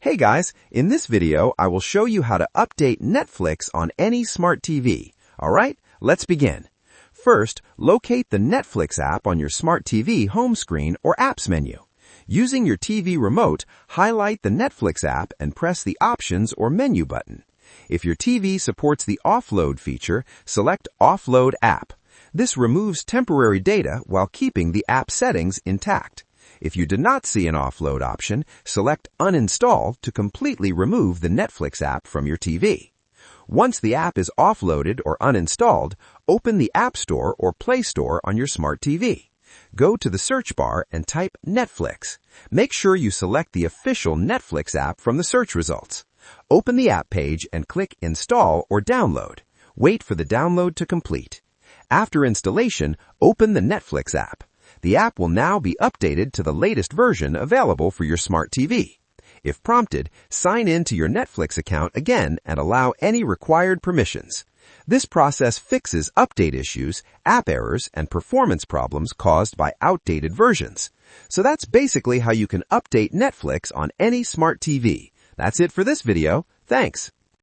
Hey guys, in this video, I will show you how to update Netflix on any smart TV. Alright, let's begin. First, locate the Netflix app on your smart TV home screen or apps menu. Using your TV remote, highlight the Netflix app and press the Options or Menu button. If your TV supports the Offload feature, select Offload App. This removes temporary data while keeping the app settings intact. If you do not see an offload option, select Uninstall to completely remove the Netflix app from your TV. Once the app is offloaded or uninstalled, open the App Store or Play Store on your smart TV. Go to the search bar and type Netflix. Make sure you select the official Netflix app from the search results. Open the app page and click Install or Download. Wait for the download to complete. After installation, open the Netflix app. The app will now be updated to the latest version available for your smart TV. If prompted, sign in to your Netflix account again and allow any required permissions. This process fixes update issues, app errors, and performance problems caused by outdated versions. So that's basically how you can update Netflix on any smart TV. That's it for this video. Thanks.